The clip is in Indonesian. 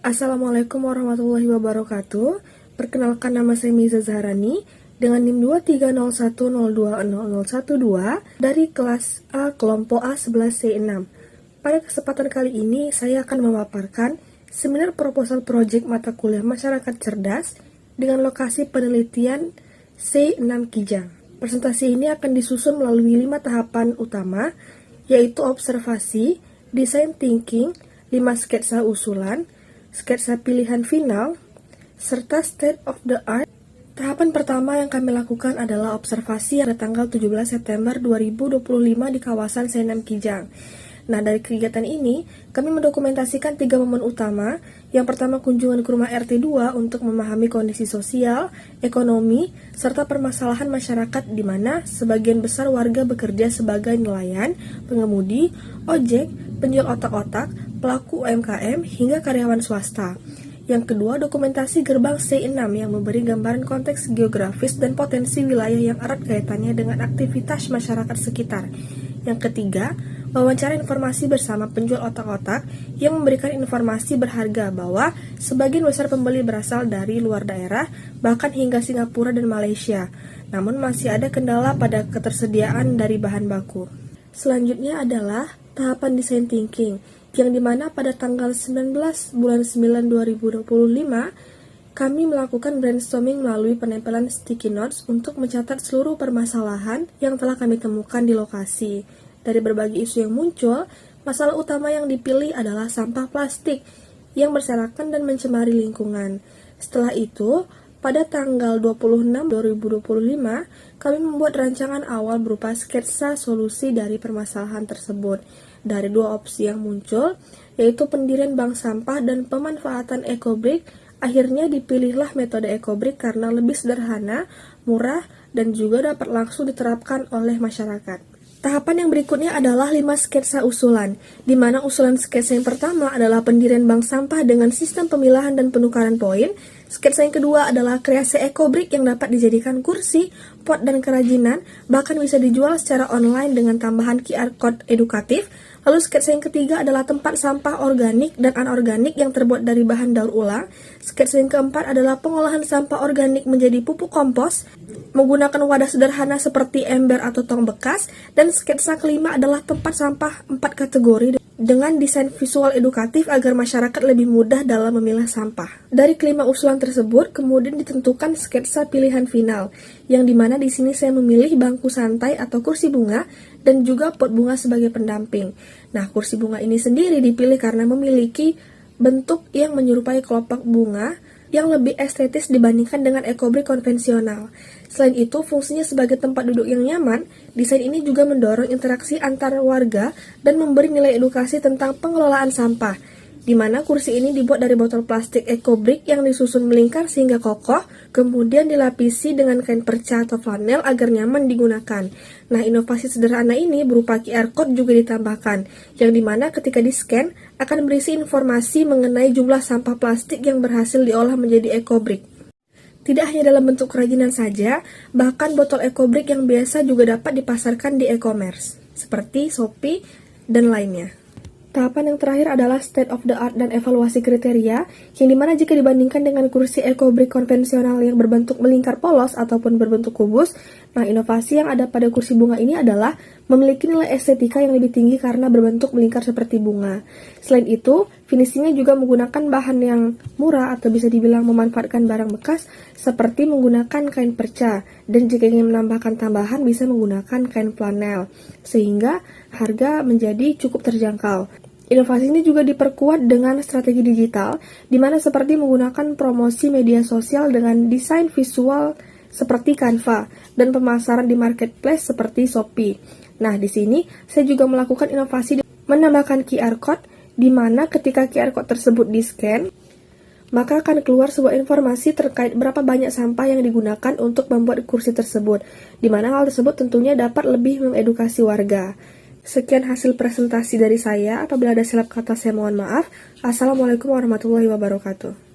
Assalamualaikum warahmatullahi wabarakatuh. Perkenalkan, nama saya Miza Zahrani dengan NIM 2301020012 dari kelas A kelompok A11C6. Pada kesempatan kali ini saya akan memaparkan seminar proposal proyek mata kuliah masyarakat cerdas dengan lokasi penelitian C6 Kijang. Presentasi ini akan disusun melalui 5 tahapan utama, yaitu observasi, design thinking, 5 sketsa usulan, sketsa pilihan final, serta state of the art. Tahapan pertama yang kami lakukan adalah observasi pada tanggal 17 September 2025 di kawasan C6 Kijang. Nah, dari kegiatan ini, kami mendokumentasikan 3 momen utama. Yang pertama, kunjungan ke rumah RT 2 untuk memahami kondisi sosial, ekonomi, serta permasalahan masyarakat di mana sebagian besar warga bekerja sebagai nelayan, pengemudi, ojek, penjual otak-otak, pelaku UMKM, hingga karyawan swasta. Yang kedua, dokumentasi gerbang C6 yang memberi gambaran konteks geografis dan potensi wilayah yang erat kaitannya dengan aktivitas masyarakat sekitar. Yang ketiga, wawancara informasi bersama penjual otak-otak yang memberikan informasi berharga bahwa sebagian besar pembeli berasal dari luar daerah, bahkan hingga Singapura dan Malaysia. Namun masih ada kendala pada ketersediaan dari bahan baku. Selanjutnya adalah tahapan design thinking, yang dimana pada tanggal 19 bulan 9 2025 kami melakukan brainstorming melalui penempelan sticky notes untuk mencatat seluruh permasalahan yang telah kami temukan di lokasi. Dari berbagai isu yang muncul, masalah utama yang dipilih adalah sampah plastik yang berserakan dan mencemari lingkungan. Setelah itu, pada tanggal 26 2025, kami membuat rancangan awal berupa sketsa solusi dari permasalahan tersebut. Dari 2 opsi yang muncul, yaitu pendirian bank sampah dan pemanfaatan ekobrik, akhirnya dipilihlah metode ekobrik karena lebih sederhana, murah, dan juga dapat langsung diterapkan oleh masyarakat. Tahapan yang berikutnya adalah 5 sketsa usulan, di mana usulan sketsa yang pertama adalah pendirian bank sampah dengan sistem pemilahan dan penukaran poin. Sketsa yang kedua adalah kreasi ekobrik yang dapat dijadikan kursi, pot, dan kerajinan, bahkan bisa dijual secara online dengan tambahan QR Code edukatif. Lalu sketsa yang ketiga adalah tempat sampah organik dan anorganik yang terbuat dari bahan daur ulang. Sketsa yang keempat adalah pengolahan sampah organik menjadi pupuk kompos menggunakan wadah sederhana seperti ember atau tong bekas. Dan sketsa kelima adalah tempat sampah 4 kategori dengan desain visual edukatif agar masyarakat lebih mudah dalam memilah sampah. Dari kelima usulan tersebut, kemudian ditentukan sketsa pilihan final, yang dimana di sini saya memilih bangku santai atau kursi bunga dan juga pot bunga sebagai pendamping. Nah, kursi bunga ini sendiri dipilih karena memiliki bentuk yang menyerupai kelopak bunga yang lebih estetis dibandingkan dengan ekobrik konvensional. Selain itu, fungsinya sebagai tempat duduk yang nyaman, desain ini juga mendorong interaksi antar warga dan memberi nilai edukasi tentang pengelolaan sampah, di mana kursi ini dibuat dari botol plastik ekobrik yang disusun melingkar sehingga kokoh, kemudian dilapisi dengan kain perca atau flanel agar nyaman digunakan. Nah, inovasi sederhana ini berupa QR Code juga ditambahkan, yang dimana ketika di-scan akan berisi informasi mengenai jumlah sampah plastik yang berhasil diolah menjadi ekobrik. Tidak hanya dalam bentuk kerajinan saja, bahkan botol ekobrik yang biasa juga dapat dipasarkan di e-commerce, seperti Shopee dan lainnya. Tahapan yang terakhir adalah state of the art dan evaluasi kriteria, yang dimana jika dibandingkan dengan kursi ekobrik konvensional yang berbentuk melingkar polos ataupun berbentuk kubus, nah inovasi yang ada pada kursi bunga ini adalah memiliki nilai estetika yang lebih tinggi karena berbentuk melingkar seperti bunga. Selain itu, finishingnya juga menggunakan bahan yang murah atau bisa dibilang memanfaatkan barang bekas seperti menggunakan kain perca, dan jika ingin menambahkan tambahan bisa menggunakan kain flanel, sehingga harga menjadi cukup terjangkau. Inovasi ini juga diperkuat dengan strategi digital, di mana seperti menggunakan promosi media sosial dengan desain visual seperti Canva dan pemasaran di marketplace seperti Shopee. Nah, di sini saya juga melakukan inovasi menambahkan QR Code, di mana ketika QR Code tersebut di-scan, maka akan keluar sebuah informasi terkait berapa banyak sampah yang digunakan untuk membuat kursi tersebut, di mana hal tersebut tentunya dapat lebih mengedukasi warga. Sekian hasil presentasi dari saya. Apabila ada silap kata saya mohon maaf. Assalamualaikum warahmatullahi wabarakatuh.